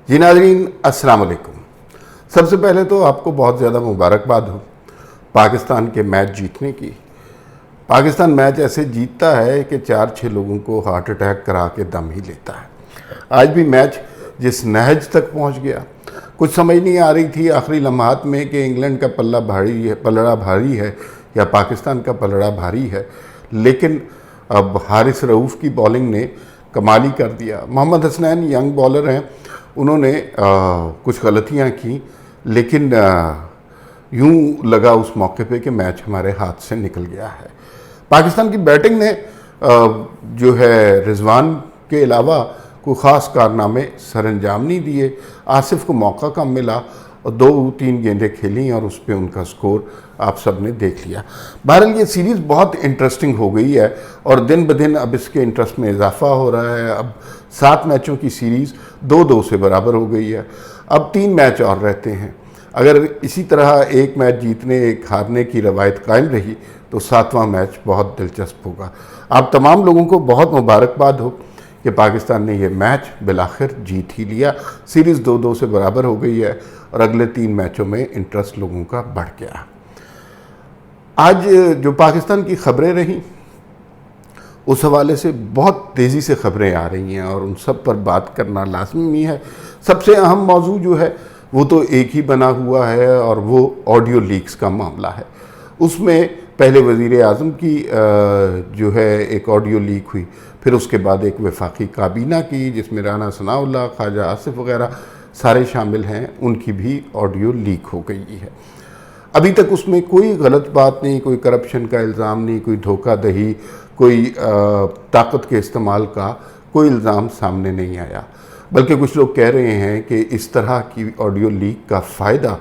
جی ناظرین السلام علیکم۔ سب سے پہلے تو آپ کو بہت زیادہ مبارکباد ہو پاکستان کے میچ جیتنے کی۔ پاکستان میچ ایسے جیتتا ہے کہ 4-6 لوگوں کو ہارٹ اٹیک کرا کے دم ہی لیتا ہے۔ آج بھی میچ جس نہج تک پہنچ گیا، کچھ سمجھ نہیں آ رہی تھی آخری لمحات میں کہ انگلینڈ کا پلڑا بھاری ہے یا پاکستان کا پلڑا بھاری ہے، لیکن اب حارث رؤوف کی بولنگ نے کمال ہی کر دیا۔ محمد حسنین ینگ بالر ہیں، انہوں نے کچھ غلطیاں کی، لیکن یوں لگا اس موقع پہ کہ میچ ہمارے ہاتھ سے نکل گیا ہے۔ پاکستان کی بیٹنگ نے جو ہے رضوان کے علاوہ کوئی خاص کارنامے سر انجام نہیں دیے۔ آصف کو موقع کم ملا اور 2-3 گیندیں کھیلیں اور اس پہ ان کا سکور آپ سب نے دیکھ لیا۔ بہرحال یہ سیریز بہت انٹرسٹنگ ہو گئی ہے اور دن بدن اب اس کے انٹرسٹ میں اضافہ ہو رہا ہے۔ اب 7 میچوں کی سیریز 2-2 سے برابر ہو گئی ہے۔ اب 3 میچ اور رہتے ہیں۔ اگر اسی طرح ایک میچ جیتنے ایک ہارنے کی روایت قائم رہی تو 7واں میچ بہت دلچسپ ہوگا۔ آپ تمام لوگوں کو بہت مبارکباد ہو کہ پاکستان نے یہ میچ بالآخر جیت ہی لیا۔ سیریز 2-2 سے برابر ہو گئی ہے اور اگلے 3 میچوں میں انٹرسٹ لوگوں کا بڑھ گیا۔ آج جو پاکستان کی خبریں رہیں اس حوالے سے بہت تیزی سے خبریں آ رہی ہیں اور ان سب پر بات کرنا لازمی ہے۔ سب سے اہم موضوع جو ہے وہ تو ایک ہی بنا ہوا ہے اور وہ آڈیو لیکس کا معاملہ ہے۔ اس میں پہلے وزیر اعظم کی جو ہے ایک آڈیو لیک ہوئی، پھر اس کے بعد ایک وفاقی کابینہ کی جس میں رانا ثناءاللہ، خواجہ آصف وغیرہ سارے شامل ہیں، ان کی بھی آڈیو لیک ہو گئی ہے۔ ابھی تک اس میں کوئی غلط بات نہیں، کوئی کرپشن کا الزام نہیں، کوئی دھوکہ دہی، کوئی طاقت کے استعمال کا کوئی الزام سامنے نہیں آیا، بلکہ کچھ لوگ کہہ رہے ہیں کہ اس طرح کی آڈیو لیک کا فائدہ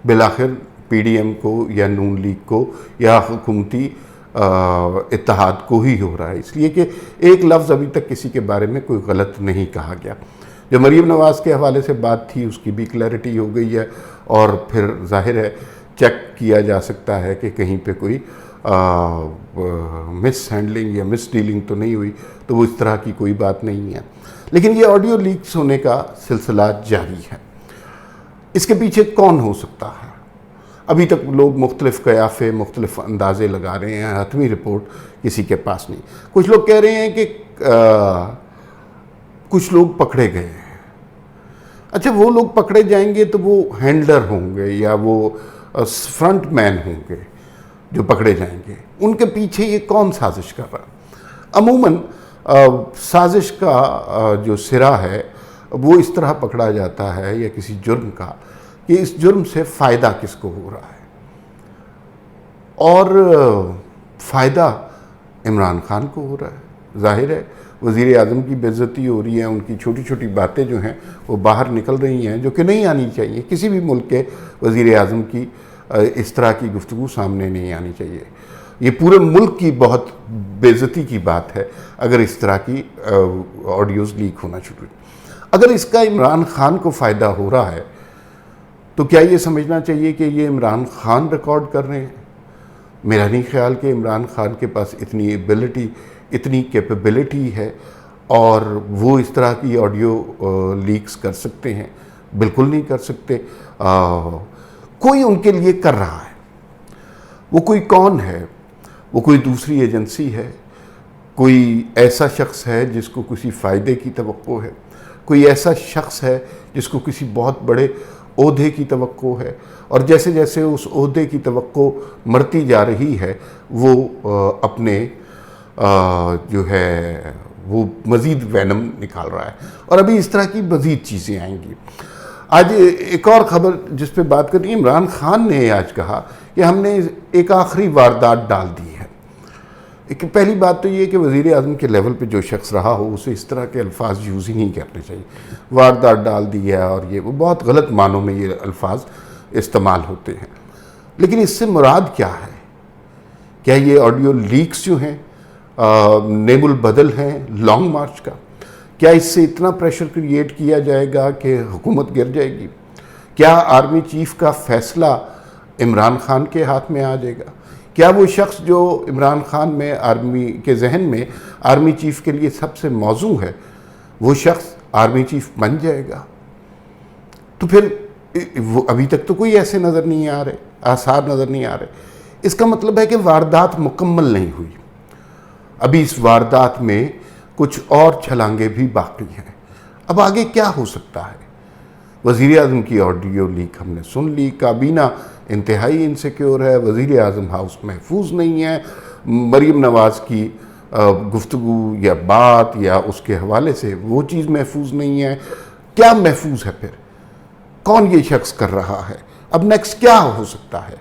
بالآخر پی ڈی ایم کو یا نون لیگ کو یا حکومتی اتحاد کو ہی ہو رہا ہے، اس لیے کہ ایک لفظ ابھی تک کسی کے بارے میں کوئی غلط نہیں کہا گیا۔ جو مریم نواز کے حوالے سے بات تھی اس کی بھی کلیئرٹی ہو گئی ہے اور پھر ظاہر ہے چیک کیا جا سکتا ہے کہ کہیں پہ کوئی مس ہینڈلنگ یا مس ڈیلنگ تو نہیں ہوئی، تو وہ اس طرح کی کوئی بات نہیں ہے۔ لیکن یہ آڈیو لیکس ہونے کا سلسلہ جاری ہے۔ اس کے پیچھے کون ہو سکتا ہے؟ ابھی تک لوگ مختلف قیافے، مختلف اندازے لگا رہے ہیں، حتمی رپورٹ کسی کے پاس نہیں۔ کچھ لوگ کہہ رہے ہیں کہ کچھ لوگ پکڑے گئے ہیں۔ اچھا، وہ لوگ پکڑے جائیں گے تو وہ ہینڈلر ہوں گے یا وہ فرنٹ مین ہوں گے جو پکڑے جائیں گے، ان کے پیچھے یہ کون سازش کر رہا؟ عموماً سازش کا جو سرا ہے وہ اس طرح پکڑا جاتا ہے یا کسی جرم کا کہ اس جرم سے فائدہ کس کو ہو رہا ہے، اور فائدہ عمران خان کو ہو رہا ہے۔ ظاہر ہے وزیر اعظم کی بے عزتی ہو رہی ہے، ان کی چھوٹی چھوٹی باتیں جو ہیں وہ باہر نکل رہی ہیں جو کہ نہیں آنی چاہیے۔ کسی بھی ملک کے وزیر اعظم کی اس طرح کی گفتگو سامنے نہیں آنی چاہیے۔ یہ پورے ملک کی بہت بے عزتی کی بات ہے اگر اس طرح کی آڈیوز لیک ہونا شروع ہوئی۔ اگر اس کا عمران خان کو فائدہ ہو رہا ہے تو کیا یہ سمجھنا چاہیے کہ یہ عمران خان ریکارڈ کر رہے ہیں؟ میرا نہیں خیال کہ عمران خان کے پاس اتنی ایبلٹی، اتنی کیپیبلٹی ہے اور وہ اس طرح کی آڈیو لیکس کر سکتے ہیں۔ بالکل نہیں کر سکتے۔ کوئی ان کے لیے کر رہا ہے۔ وہ کوئی کون ہے؟ وہ کوئی دوسری ایجنسی ہے، کوئی ایسا شخص ہے جس کو کسی فائدے کی توقع ہے، کوئی ایسا شخص ہے جس کو کسی بہت بڑے عہدے کی توقع ہے، اور جیسے جیسے اس عہدے کی توقع مرتی جا رہی ہے وہ اپنے جو ہے وہ مزید وینم نکال رہا ہے، اور ابھی اس طرح کی مزید چیزیں آئیں گی۔ آج ایک اور خبر جس پہ بات کرنی ہے، عمران خان نے آج کہا کہ ہم نے ایک آخری واردات ڈال دی ہے۔ پہلی بات تو یہ کہ وزیر اعظم کے لیول پہ جو شخص رہا ہو اسے اس طرح کے الفاظ یوز ہی نہیں کرنے چاہیے۔ واردات ڈال دی ہے اور یہ وہ بہت غلط معنوں میں یہ الفاظ استعمال ہوتے ہیں۔ لیکن اس سے مراد کیا ہے؟ کیا یہ آڈیو لیکس جو ہیں نیم البدل ہیں لانگ مارچ کا؟ کیا اس سے اتنا پریشر کریٹ کیا جائے گا کہ حکومت گر جائے گی؟ کیا آرمی چیف کا فیصلہ عمران خان کے ہاتھ میں آ جائے گا؟ کیا وہ شخص جو عمران خان میں آرمی کے ذہن میں آرمی چیف کے لیے سب سے موزوں ہے وہ شخص آرمی چیف بن جائے گا؟ تو پھر وہ ابھی تک تو کوئی ایسے نظر نہیں آ رہے، آثار نظر نہیں آ رہے. اس کا مطلب ہے کہ واردات مکمل نہیں ہوئی، ابھی اس واردات میں کچھ اور چھلانگیں بھی باقی ہیں. اب آگے کیا ہو سکتا ہے؟ وزیر اعظم کی آڈیو لیک ہم نے سن لی، کابینہ انتہائی انسیکیور ہے، وزیر اعظم ہاؤس محفوظ نہیں ہے، مریم نواز کی گفتگو یا بات یا اس کے حوالے سے وہ چیز محفوظ نہیں ہے. کیا محفوظ ہے پھر؟ کون یہ شخص کر رہا ہے؟ اب نیکسٹ کیا ہو سکتا ہے؟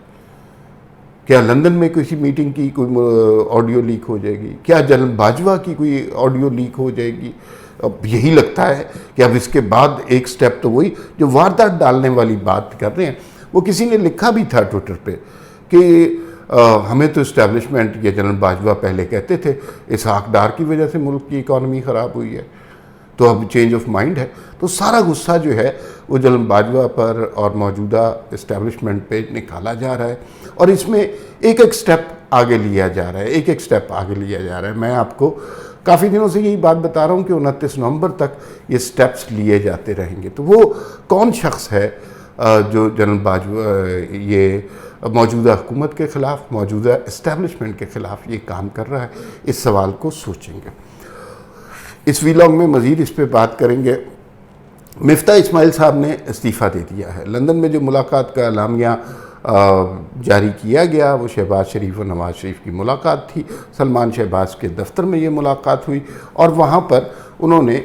کیا لندن میں کسی میٹنگ کی کوئی آڈیو لیک ہو جائے گی؟ کیا جنرل باجوہ کی کوئی آڈیو لیک ہو جائے گی؟ اب یہی لگتا ہے کہ اب اس کے بعد ایک سٹیپ تو وہی جو واردات ڈالنے والی بات کر رہے ہیں. وہ کسی نے لکھا بھی تھا ٹویٹر پہ کہ ہمیں تو اسٹیبلشمنٹ یا جنرل باجوہ پہلے کہتے تھے اسحاق ڈار کی وجہ سے ملک کی اکانومی خراب ہوئی ہے، تو اب چینج آف مائنڈ ہے. تو سارا غصہ جو ہے وہ جنرل باجوہ پر اور موجودہ اسٹیبلشمنٹ پہ نکالا جا رہا ہے، اور اس میں ایک ایک سٹیپ آگے لیا جا رہا ہے، ایک ایک سٹیپ آگے لیا جا رہا ہے. میں آپ کو کافی دنوں سے یہی بات بتا رہا ہوں کہ 29 نومبر تک یہ سٹیپس لیے جاتے رہیں گے. تو وہ کون شخص ہے جو جنرل باجوہ یہ موجودہ حکومت کے خلاف، موجودہ اسٹیبلشمنٹ کے خلاف یہ کام کر رہا ہے؟ اس سوال کو سوچیں گے. اس ویلاگ میں مزید اس پہ بات کریں گے. مفتاح اسماعیل صاحب نے استعفیٰ دے دیا ہے. لندن میں جو ملاقات کا اعلامیہ جاری کیا گیا وہ شہباز شریف و نواز شریف کی ملاقات تھی. سلمان شہباز کے دفتر میں یہ ملاقات ہوئی اور وہاں پر انہوں نے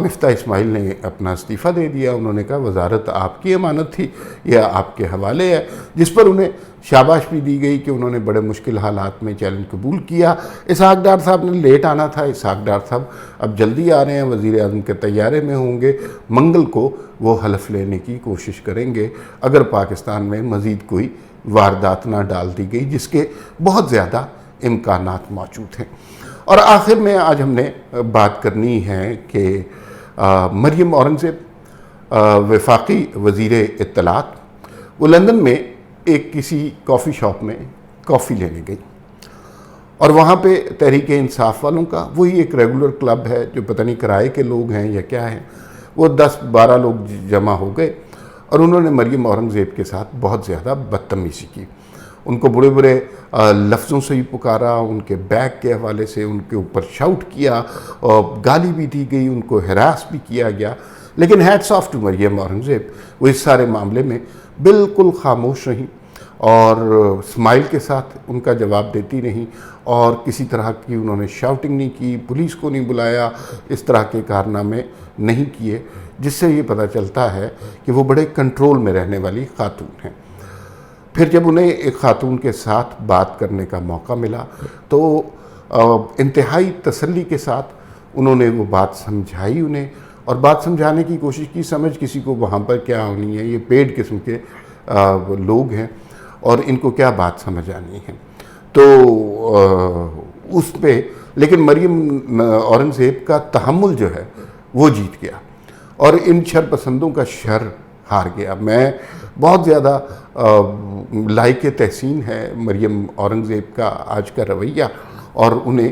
مفتاح اسماعیل نے اپنا استعفیٰ دے دیا. انہوں نے کہا وزارت آپ کی امانت تھی یا آپ کے حوالے ہے، جس پر انہیں شاباش بھی دی گئی کہ انہوں نے بڑے مشکل حالات میں چیلنج قبول کیا. اسحاق ڈار صاحب نے لیٹ آنا تھا، اسحاق ڈار صاحب اب جلدی آ رہے ہیں، وزیر اعظم کے طیارے میں ہوں گے. منگل کو وہ حلف لینے کی کوشش کریں گے اگر پاکستان میں مزید کوئی واردات نہ ڈال دی گئی، جس کے بہت زیادہ امکانات موجود ہیں. اور آخر میں آج ہم نے بات کرنی ہے کہ مریم اورنگزیب وفاقی وزیر اطلاعات وہ لندن میں ایک کسی کافی شاپ میں کافی لینے گئی، اور وہاں پہ تحریک انصاف والوں کا وہی ایک ریگولر کلب ہے جو پتہ نہیں کرائے کے لوگ ہیں یا کیا ہیں، وہ 10-12 لوگ جمع ہو گئے اور انہوں نے مریم اورنگزیب کے ساتھ بہت زیادہ بدتمیزی کی. ان کو برے برے لفظوں سے ہی پکارا، ان کے بیگ کے حوالے سے ان کے اوپر شاؤٹ کیا، اور گالی بھی دی گئی، ان کو ہراس بھی کیا گیا. لیکن hats of two Maryam Aurangzeb, وہ اس سارے معاملے میں بالکل خاموش رہیں اور اسمائل کے ساتھ ان کا جواب دیتی رہیں، اور کسی طرح کی انہوں نے شاؤٹنگ نہیں کی، پولیس کو نہیں بلایا، اس طرح کے کارنامے نہیں کیے، جس سے یہ پتہ چلتا ہے کہ وہ بڑے کنٹرول میں رہنے والی خاتون ہیں. پھر جب انہیں ایک خاتون کے ساتھ بات کرنے کا موقع ملا تو انتہائی تسلی کے ساتھ انہوں نے وہ بات سمجھائی انہیں، اور بات سمجھانے کی کوشش کی. سمجھ کسی کو وہاں پر کیا ہونی ہے، یہ پیڈ قسم کے لوگ ہیں اور ان کو کیا بات سمجھ آنی ہے. تو اس پہ لیکن مریم اورنگزیب کا تحمل جو ہے وہ جیت گیا اور ان شر پسندوں کا شر ہار گیا. میں بہت زیادہ لائق تحسین ہے مریم اورنگزیب کا آج کا رویہ، اور انہیں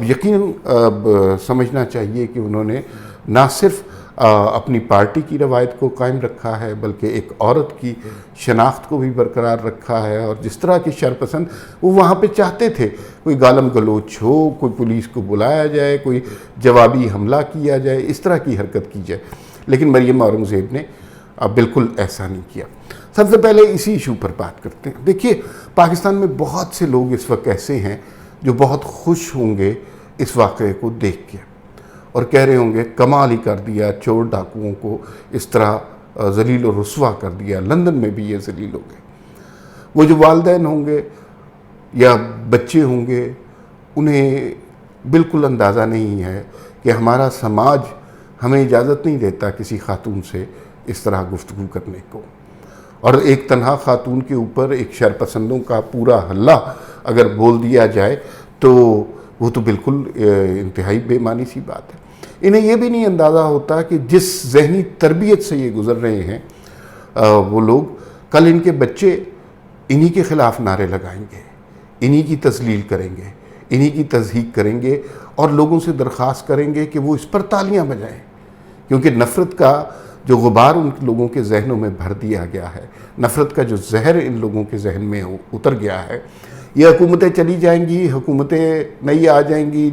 یقیناً سمجھنا چاہیے کہ انہوں نے نہ صرف اپنی پارٹی کی روایت کو قائم رکھا ہے بلکہ ایک عورت کی شناخت کو بھی برقرار رکھا ہے. اور جس طرح کے شرپسند وہ وہاں پہ چاہتے تھے، کوئی گالم گلوچ ہو، کوئی پولیس کو بلایا جائے، کوئی جوابی حملہ کیا جائے، اس طرح کی حرکت کی جائے، لیکن مریم اورنگزیب نے بالکل ایسا نہیں کیا. سب سے پہلے اسی ایشو پر بات کرتے ہیں. دیکھیے، پاکستان میں بہت سے لوگ اس وقت ایسے ہیں جو بہت خوش ہوں گے اس واقعے کو دیکھ کے اور کہہ رہے ہوں گے کمال ہی کر دیا، چور ڈاکوؤں کو اس طرح ذلیل و رسوا کر دیا، لندن میں بھی یہ ذلیل ہو گئے. وہ جو والدین ہوں گے یا بچے ہوں گے انہیں بالکل اندازہ نہیں ہے کہ ہمارا سماج ہمیں اجازت نہیں دیتا کسی خاتون سے اس طرح گفتگو کرنے کو، اور ایک تنہا خاتون کے اوپر ایک شرپسندوں کا پورا حلہ اگر بول دیا جائے تو وہ تو بالکل انتہائی بے معنی سی بات ہے. انہیں یہ بھی نہیں اندازہ ہوتا کہ جس ذہنی تربیت سے یہ گزر رہے ہیں وہ لوگ، کل ان کے بچے انہی کے خلاف نعرے لگائیں گے، انہی کی تذلیل کریں گے، انہی کی تضحیک کریں گے اور لوگوں سے درخواست کریں گے کہ وہ اس پر تالیاں بجائیں، کیونکہ نفرت کا جو غبار ان لوگوں کے ذہنوں میں بھر دیا گیا ہے، نفرت کا جو زہر ان لوگوں کے ذہن میں اتر گیا ہے، یہ حکومتیں چلی جائیں گی، حکومتیں نئی آ جائیں گی،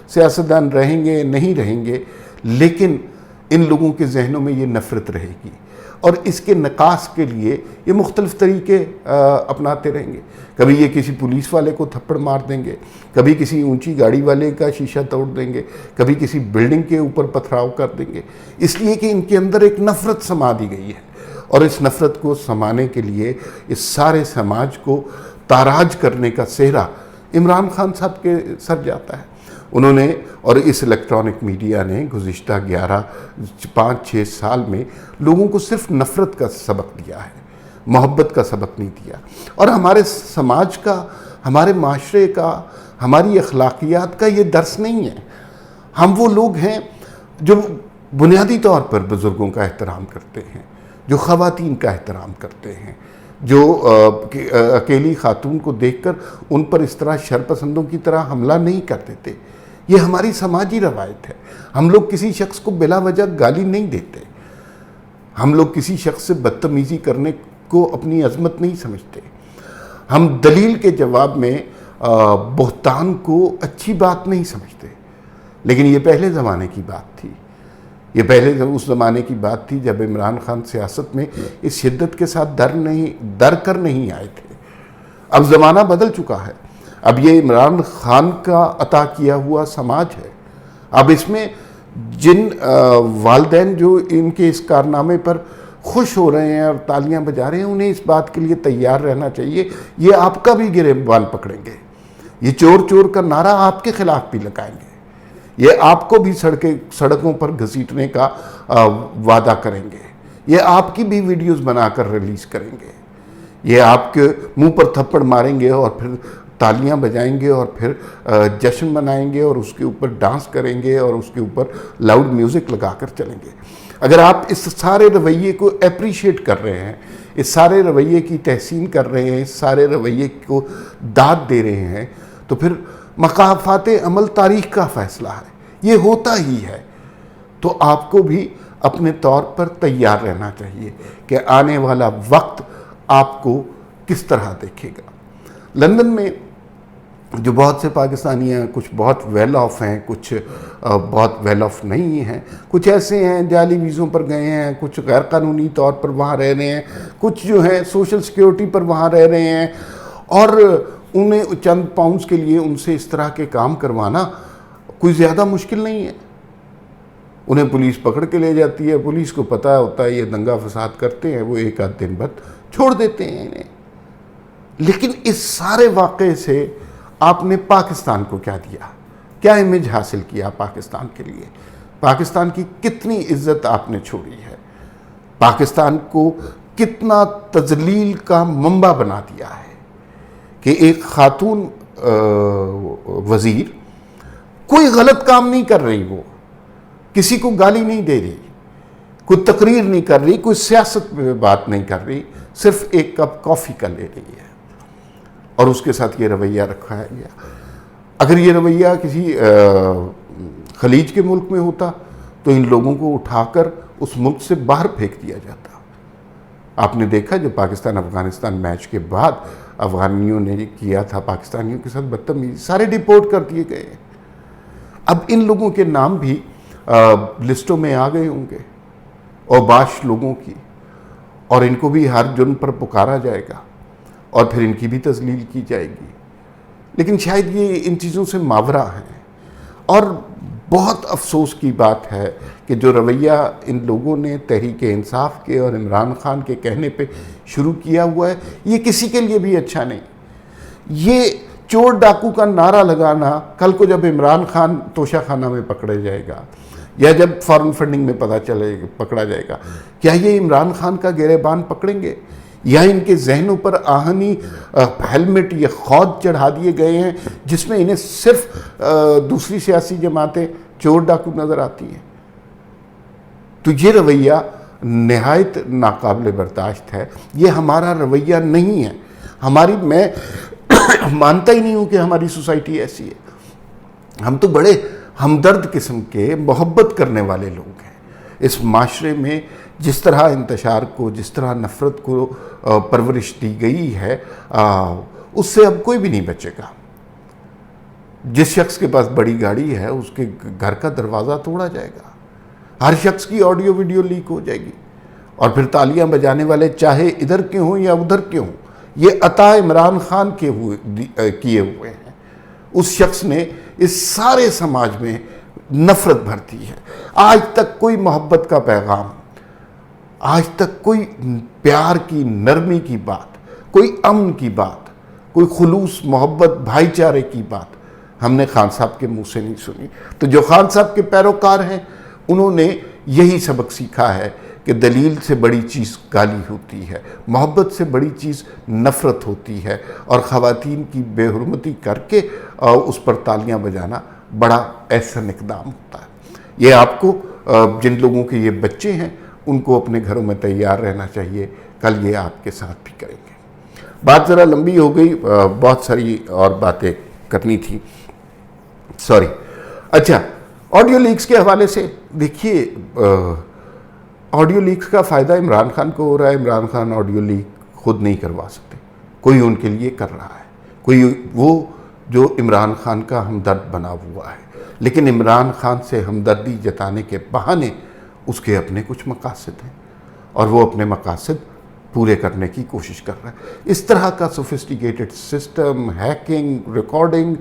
سیاستدان رہیں گے نہیں رہیں گے، لیکن ان لوگوں کے ذہنوں میں یہ نفرت رہے گی، اور اس کے نکاس کے لیے یہ مختلف طریقے اپناتے رہیں گے۔ کبھی یہ کسی پولیس والے کو تھپڑ مار دیں گے، کبھی کسی اونچی گاڑی والے کا شیشہ توڑ دیں گے، کبھی کسی بلڈنگ کے اوپر پتھراؤ کر دیں گے، اس لیے کہ ان کے اندر ایک نفرت سما دی گئی ہے، اور اس نفرت کو سمانے کے لیے اس سارے سماج کو تاراج کرنے کا سہرا عمران خان صاحب کے سر جاتا ہے۔ انہوں نے اور اس الیکٹرانک میڈیا نے گزشتہ 5-6 سال میں لوگوں کو صرف نفرت کا سبق دیا ہے، محبت کا سبق نہیں دیا، اور ہمارے سماج کا، ہمارے معاشرے کا، ہماری اخلاقیات کا یہ درس نہیں ہے۔ ہم وہ لوگ ہیں جو بنیادی طور پر بزرگوں کا احترام کرتے ہیں، جو خواتین کا احترام کرتے ہیں، جو اکیلی خاتون کو دیکھ کر ان پر اس طرح شرپسندوں کی طرح حملہ نہیں کر دیتے۔ یہ ہماری سماجی روایت ہے۔ ہم لوگ کسی شخص کو بلا وجہ گالی نہیں دیتے، ہم لوگ کسی شخص سے بدتمیزی کرنے کو اپنی عظمت نہیں سمجھتے، ہم دلیل کے جواب میں بہتان کو اچھی بات نہیں سمجھتے۔ لیکن یہ پہلے زمانے کی بات تھی، یہ پہلے اس زمانے کی بات تھی جب عمران خان سیاست میں اس شدت کے ساتھ ڈر کر نہیں آئے تھے۔ اب زمانہ بدل چکا ہے، اب یہ عمران خان کا عطا کیا ہوا سماج ہے۔ اب اس میں جن والدین جو ان کے اس کارنامے پر خوش ہو رہے ہیں اور تالیاں بجا رہے ہیں، انہیں اس بات کے لیے تیار رہنا چاہیے، یہ آپ کا بھی گریبان پکڑیں گے، یہ چور چور کا نعرہ آپ کے خلاف بھی لگائیں گے، یہ آپ کو بھی سڑکوں پر گھسیٹنے کا وعدہ کریں گے، یہ آپ کی بھی ویڈیوز بنا کر ریلیز کریں گے، یہ آپ کے منہ پر تھپڑ ماریں گے اور پھر تالیاں بجائیں گے اور پھر جشن منائیں گے اور اس کے اوپر ڈانس کریں گے اور اس کے اوپر لاؤڈ میوزک لگا کر چلیں گے۔ اگر آپ اس سارے رویے کو اپریشیٹ کر رہے ہیں، اس سارے رویے کی تحسین کر رہے ہیں، اس سارے رویے کو داد دے رہے ہیں، تو پھر مقافات عمل تاریخ کا فیصلہ ہے، یہ ہوتا ہی ہے۔ تو آپ کو بھی اپنے طور پر تیار رہنا چاہیے کہ آنے والا وقت آپ کو کس طرح دیکھے گا۔ لندن میں جو بہت سے پاکستانی ہیں، کچھ بہت ویل آف ہیں، کچھ بہت ویل آف نہیں ہیں، کچھ ایسے ہیں جعلی ویزوں پر گئے ہیں، کچھ غیر قانونی طور پر وہاں رہ رہے ہیں، کچھ جو ہیں سوشل سیکیورٹی پر وہاں رہ رہے ہیں، اور انہیں چند پاؤنڈز کے لیے ان سے اس طرح کے کام کروانا کوئی زیادہ مشکل نہیں ہے۔ انہیں پولیس پکڑ کے لے جاتی ہے، پولیس کو پتہ ہوتا ہے یہ دنگا فساد کرتے ہیں، وہ ایک آدھ دن بعد چھوڑ دیتے ہیں انہیں۔ لیکن اس سارے واقعے سے آپ نے پاکستان کو کیا دیا، کیا امیج حاصل کیا پاکستان کے لیے؟ پاکستان کی کتنی عزت آپ نے چھوڑی ہے، پاکستان کو کتنا تذلیل کا منبع بنا دیا ہے کہ ایک خاتون وزیر کوئی غلط کام نہیں کر رہی، وہ کسی کو گالی نہیں دے رہی، کوئی تقریر نہیں کر رہی، کوئی سیاست پہ بات نہیں کر رہی، صرف ایک کپ کافی کا لے رہی ہے، اور اس کے ساتھ یہ رویہ رکھا ہے گیا۔ اگر یہ رویہ کسی خلیج کے ملک میں ہوتا تو ان لوگوں کو اٹھا کر اس ملک سے باہر پھینک دیا جاتا۔ آپ نے دیکھا جو پاکستان افغانستان میچ کے بعد افغانیوں نے کیا تھا پاکستانیوں کے ساتھ بدتمیزی، سارے ڈیپورٹ کر دیے گئے۔ اب ان لوگوں کے نام بھی لسٹوں میں آ گئے ہوں گے، اوباش لوگوں کی، اور ان کو بھی ہر جرم پر پکارا جائے گا اور پھر ان کی بھی تذلیل کی جائے گی۔ لیکن شاید یہ ان چیزوں سے ماورا ہیں، اور بہت افسوس کی بات ہے کہ جو رویہ ان لوگوں نے تحریک انصاف کے اور عمران خان کے کہنے پہ شروع کیا ہوا ہے، یہ کسی کے لیے بھی اچھا نہیں۔ یہ چور ڈاکو کا نعرہ لگانا کل کو جب عمران خان توشہ خانہ میں پکڑے جائے گا یا جب فارن فنڈنگ میں پکڑا جائے گا، کیا یہ عمران خان کا گریبان پکڑیں گے؟ یا ان کے ذہنوں پر آہنی ہیلمٹ یا خود چڑھا دیے گئے ہیں جس میں انہیں صرف دوسری سیاسی جماعتیں چور ڈاکو نظر آتی ہیں؟ تو یہ رویہ نہایت ناقابل برداشت ہے، یہ ہمارا رویہ نہیں ہے۔ میں مانتا ہی نہیں ہوں کہ ہماری سوسائٹی ایسی ہے۔ ہم تو بڑے ہمدرد قسم کے، محبت کرنے والے لوگ ہیں، اس معاشرے میں جس طرح انتشار کو، جس طرح نفرت کو پرورش دی گئی ہے، اس سے اب کوئی بھی نہیں بچے گا۔ جس شخص کے پاس بڑی گاڑی ہے اس کے گھر کا دروازہ توڑا جائے گا، ہر شخص کی آڈیو ویڈیو لیک ہو جائے گی، اور پھر تالیاں بجانے والے چاہے ادھر کے ہوں یا ادھر کے ہوں، یہ عطا عمران خان کیے ہوئے ہیں۔ اس شخص نے اس سارے سماج میں نفرت بھر دی ہے۔ آج تک کوئی محبت کا پیغام، آج تک کوئی پیار کی، نرمی کی بات، کوئی امن کی بات، کوئی خلوص، محبت، بھائی چارے کی بات ہم نے خان صاحب کے منہ سے نہیں سنی۔ تو جو خان صاحب کے پیروکار ہیں انہوں نے یہی سبق سیکھا ہے کہ دلیل سے بڑی چیز گالی ہوتی ہے، محبت سے بڑی چیز نفرت ہوتی ہے، اور خواتین کی بے حرمتی کر کے اس پر تالیاں بجانا بڑا احسن اقدام ہوتا ہے۔ یہ آپ کو، جن لوگوں کے یہ بچے ہیں ان کو اپنے گھروں میں تیار رہنا چاہیے، کل یہ آپ کے ساتھ بھی کریں گے۔ بات ذرا لمبی ہو گئی، بہت ساری اور باتیں کرنی تھی، سوری۔ اچھا، آڈیو لیکس کے حوالے سے دیکھیے، آڈیو لیکس کا فائدہ عمران خان کو ہو رہا ہے۔ عمران خان آڈیو لیک خود نہیں کروا سکتے، کوئی ان کے لیے کر رہا ہے، کوئی وہ جو عمران خان کا ہمدرد بنا ہوا ہے، لیکن عمران خان سے ہمدردی جتانے کے بہانے اس کے اپنے کچھ مقاصد ہیں، اور وہ اپنے مقاصد پورے کرنے کی کوشش کر رہا ہے۔ اس طرح کا سوفسٹیکیٹڈ سسٹم، ہیکنگ، ریکارڈنگ،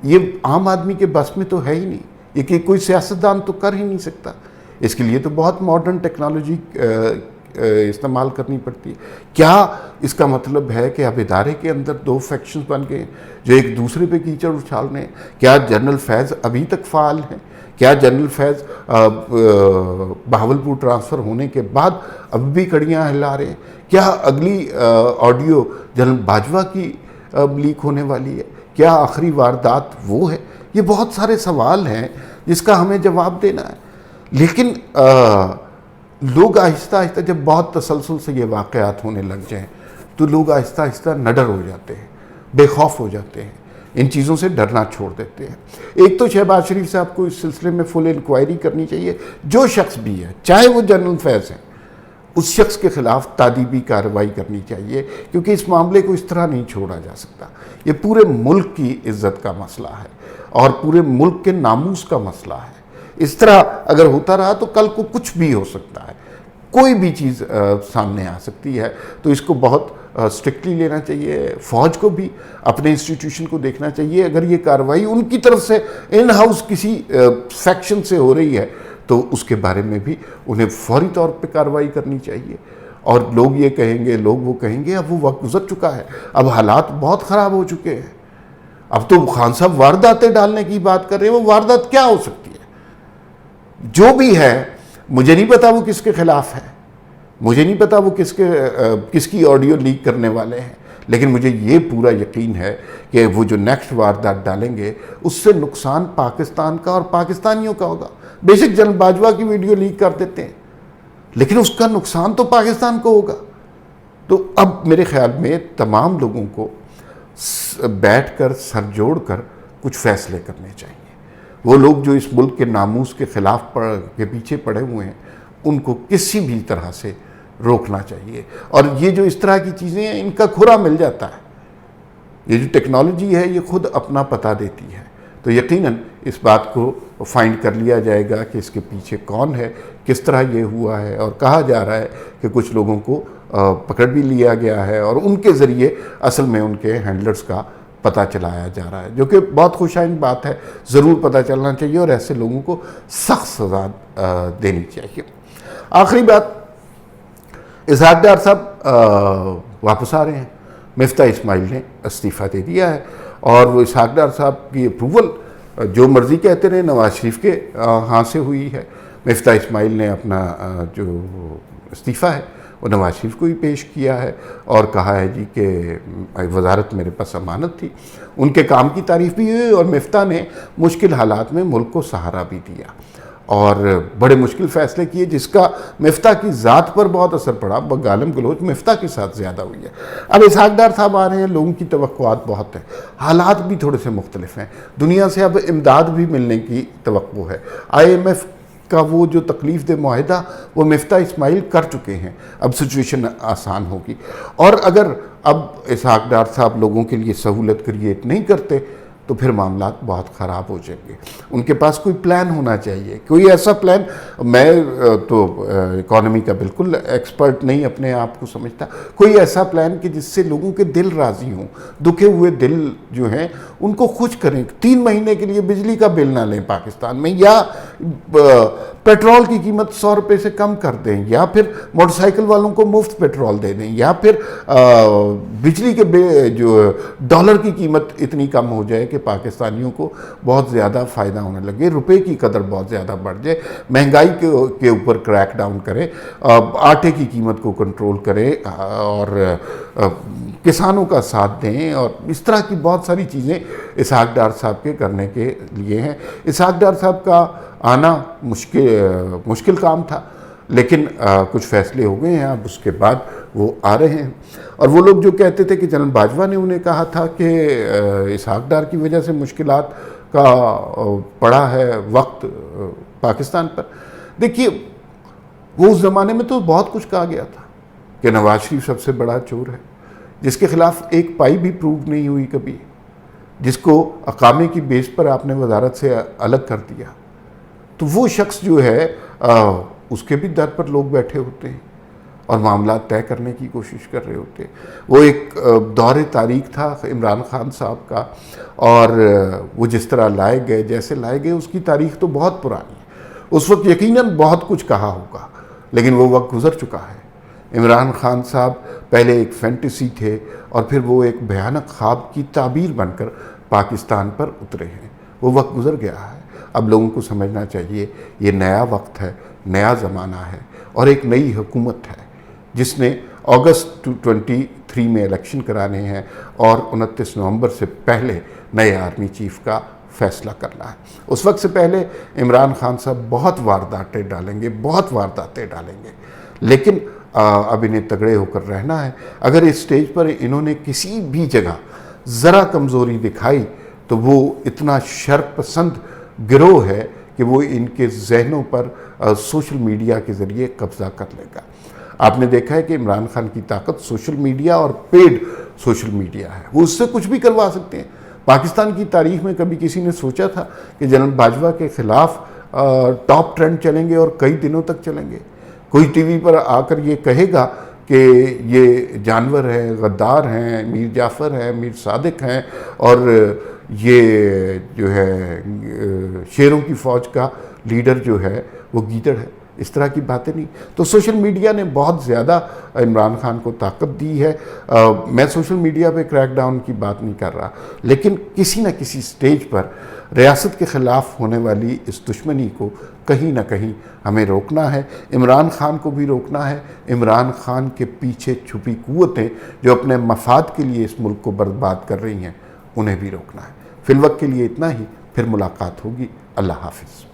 یہ عام آدمی کے بس میں تو ہے ہی نہیں، یہ کہ کوئی سیاستدان تو کر ہی نہیں سکتا۔ اس کے لیے تو بہت ماڈرن ٹیکنالوجی استعمال کرنی پڑتی ہے۔ کیا اس کا مطلب ہے کہ اب ادارے کے اندر دو فیکشنز بن گئے ہیں جو ایک دوسرے پہ کیچڑ اچھال رہے ہیں؟ کیا جنرل فیض ابھی تک فعال ہیں؟ کیا جنرل فیض بہاولپور ٹرانسفر ہونے کے بعد اب بھی کڑیاں ہلا رہے ہیں؟ کیا اگلی آڈیو جنرل باجوہ کی لیک ہونے والی ہے؟ کیا آخری واردات وہ ہے؟ یہ بہت سارے سوال ہیں جس کا ہمیں جواب دینا ہے، لیکن لوگ آہستہ آہستہ جب بہت تسلسل سے یہ واقعات ہونے لگ جائیں تو لوگ آہستہ آہستہ نڈر ہو جاتے ہیں، بے خوف ہو جاتے ہیں، ان چیزوں سے ڈرنا چھوڑ دیتے ہیں۔ ایک تو شہباز شریف صاحب کو اس سلسلے میں فل انکوائری کرنی چاہیے، جو شخص بھی ہے، چاہے وہ جنرل فیض ہیں، اس شخص کے خلاف تادیبی کارروائی کرنی چاہیے، کیونکہ اس معاملے کو اس طرح نہیں چھوڑا جا سکتا۔ یہ پورے ملک کی عزت کا مسئلہ ہے اور پورے ملک کے ناموس کا مسئلہ ہے۔ اس طرح اگر ہوتا رہا تو کل کو کچھ بھی ہو سکتا ہے، کوئی بھی چیز سامنے آ سکتی ہے۔ تو اس کو بہت اسٹرکٹلی لینا چاہیے، فوج کو بھی اپنے انسٹیٹیوشن کو دیکھنا چاہیے۔ اگر یہ کارروائی ان کی طرف سے ان ہاؤس کسی سیکشن سے ہو رہی ہے تو اس کے بارے میں بھی انہیں فوری طور پہ کارروائی کرنی چاہیے۔ اور لوگ یہ کہیں گے، لوگ وہ کہیں گے، اب وہ وقت گزر چکا ہے، اب حالات بہت خراب ہو چکے ہیں۔ اب تو خان صاحب وارداتیں ڈالنے کی بات کر رہے ہیں، وہ واردات کیا ہو سکتی ہے؟ جو بھی ہے، مجھے نہیں پتا وہ کس کے خلاف ہے، مجھے نہیں پتا وہ کس کی آڈیو لیک کرنے والے ہیں، لیکن مجھے یہ پورا یقین ہے کہ وہ جو نیکسٹ واردات ڈالیں گے اس سے نقصان پاکستان کا اور پاکستانیوں کا ہوگا۔ بے شک جنرل باجوہ کی ویڈیو لیک کر دیتے ہیں، لیکن اس کا نقصان تو پاکستان کو ہوگا۔ تو اب میرے خیال میں تمام لوگوں کو بیٹھ کر سر جوڑ کر کچھ فیصلے کرنے چاہیے۔ وہ لوگ جو اس ملک کے ناموس کے خلاف کے پیچھے پڑے ہوئے ہیں ان کو کسی بھی طرح سے روکنا چاہیے۔ اور یہ جو اس طرح کی چیزیں ہیں ان کا کھرا مل جاتا ہے، یہ جو ٹیکنالوجی ہے یہ خود اپنا پتہ دیتی ہے، تو یقیناً اس بات کو فائنڈ کر لیا جائے گا کہ اس کے پیچھے کون ہے، کس طرح یہ ہوا ہے۔ اور کہا جا رہا ہے کہ کچھ لوگوں کو پکڑ بھی لیا گیا ہے اور ان کے ذریعے اصل میں ان کے ہینڈلرز کا پتہ چلایا جا رہا ہے، جو کہ بہت خوش آئند بات ہے، ضرور پتہ چلنا چاہیے اور ایسے لوگوں کو سخت سزا دینی چاہیے۔ آخری بات، اسحاق ڈار صاحب واپس آ رہے ہیں۔ مفتاح اسماعیل نے استعفیٰ دے دیا ہے اور وہ اسحاق ڈار صاحب کی اپروول جو مرضی کہتے رہے نواز شریف کے ہاں سے ہوئی ہے۔ مفتاح اسماعیل نے اپنا جو استعفیٰ ہے وہ نواز شریف کو ہی پیش کیا ہے اور کہا ہے جی کہ وزارت میرے پاس امانت تھی۔ ان کے کام کی تعریف بھی ہوئی اور مفتاح نے مشکل حالات میں ملک کو سہارا بھی دیا اور بڑے مشکل فیصلے کیے، جس کا مفتاح کی ذات پر بہت اثر پڑا۔ گالم گلوچ مفتاح کے ساتھ زیادہ ہوئی ہے۔ اب اسحاق ڈار صاحب آ رہے ہیں، لوگوں کی توقعات بہت ہیں، حالات بھی تھوڑے سے مختلف ہیں، دنیا سے اب امداد بھی ملنے کی توقع ہے۔ IMF کا وہ جو تکلیف دہ معاہدہ وہ مفتاح اسماعیل کر چکے ہیں. اب سچویشن آسان ہوگی. اور اگر اب اسحاق ڈار صاحب لوگوں کے لیے سہولت کریٹ نہیں کرتے تو پھر معاملات بہت خراب ہو جائیں گے. ان کے پاس کوئی پلان ہونا چاہیے, کوئی ایسا پلان. میں تو اکانومی کا بالکل ایکسپرٹ نہیں اپنے آپ کو سمجھتا. کوئی ایسا پلان کہ جس سے لوگوں کے دل راضی ہوں, دکھے ہوئے دل جو ہیں ان کو خوش کریں. 3 مہینے کے لیے بجلی کا بل نہ لیں پاکستان میں, یا پیٹرول کی قیمت 100 روپے سے کم کر دیں, یا پھر موٹر سائیکل والوں کو مفت پیٹرول دے دیں, یا پھر بجلی کے جو ڈالر کی قیمت اتنی کم ہو جائے کہ پاکستانیوں کو بہت زیادہ فائدہ ہونے لگے, روپے کی قدر بہت زیادہ بڑھ جائے, مہنگائی کے اوپر کریک ڈاؤن کرے, آٹے کی قیمت کو کنٹرول کرے اور کسانوں کا ساتھ دیں. اور اس طرح کی بہت ساری چیزیں اسحاق ڈار صاحب کے کرنے کے لیے ہیں. اسحاق ڈار صاحب کا آنا مشکل کام تھا, لیکن کچھ فیصلے ہو گئے ہیں اب, اس کے بعد وہ آ رہے ہیں. اور وہ لوگ جو کہتے تھے کہ جنرل باجوہ نے انہیں کہا تھا کہ اسحاق ڈار کی وجہ سے مشکلات کا پڑا ہے وقت پاکستان پر. دیکھیے وہ اس زمانے میں تو بہت کچھ کہا گیا تھا کہ نواز شریف سب سے بڑا چور ہے, جس کے خلاف ایک پائی بھی پروو نہیں ہوئی کبھی, جس کو اقامے کی بیس پر آپ نے وزارت سے الگ کر دیا. تو وہ شخص جو ہے اس کے بھی در پر لوگ بیٹھے ہوتے ہیں اور معاملات طے کرنے کی کوشش کر رہے ہوتے ہیں. وہ ایک دور تاریخ تھا عمران خان صاحب کا, اور وہ جس طرح لائے گئے جیسے لائے گئے اس کی تاریخ تو بہت پرانی ہے. اس وقت یقیناً بہت کچھ کہا ہوگا, لیکن وہ وقت گزر چکا ہے. عمران خان صاحب پہلے ایک فینٹیسی تھے اور پھر وہ ایک بھیانک خواب کی تعبیر بن کر پاکستان پر اترے ہیں. وہ وقت گزر گیا ہے. اب لوگوں کو سمجھنا چاہیے یہ نیا وقت ہے, نیا زمانہ ہے, اور ایک نئی حکومت ہے جس نے اگست 23 میں الیکشن کرانے ہیں اور 29 نومبر سے پہلے نئے آرمی چیف کا فیصلہ کرنا ہے. اس وقت سے پہلے عمران خان صاحب بہت وارداتیں ڈالیں گے, لیکن اب انہیں تگڑے ہو کر رہنا ہے. اگر اس سٹیج پر انہوں نے کسی بھی جگہ ذرا کمزوری دکھائی تو وہ اتنا شر پسند گروہ ہے کہ وہ ان کے ذہنوں پر سوشل میڈیا کے ذریعے قبضہ کر لے گا. آپ نے دیکھا ہے کہ عمران خان کی طاقت سوشل میڈیا اور پیڈ سوشل میڈیا ہے. وہ اس سے کچھ بھی کروا سکتے ہیں. پاکستان کی تاریخ میں کبھی کسی نے سوچا تھا کہ جنرل باجوہ کے خلاف ٹاپ ٹرینڈ چلیں گے اور کئی دنوں تک چلیں گے؟ کوئی ٹی وی پر آ کر یہ کہے گا کہ یہ جانور ہیں, غدار ہیں, میر جعفر ہیں, میر صادق ہیں, اور یہ جو ہے شیروں کی فوج کا لیڈر جو ہے وہ گیدڑ ہے؟ اس طرح کی باتیں نہیں. تو سوشل میڈیا نے بہت زیادہ عمران خان کو طاقت دی ہے. میں سوشل میڈیا پہ کریک ڈاؤن کی بات نہیں کر رہا, لیکن کسی نہ کسی سٹیج پر ریاست کے خلاف ہونے والی اس دشمنی کو کہیں نہ کہیں ہمیں روکنا ہے. عمران خان کو بھی روکنا ہے. عمران خان کے پیچھے چھپی قوتیں جو اپنے مفاد کے لیے اس ملک کو برباد کر رہی ہیں انہیں بھی روکنا ہے. فی الوقت کے لیے اتنا ہی, پھر ملاقات ہوگی. اللہ حافظ.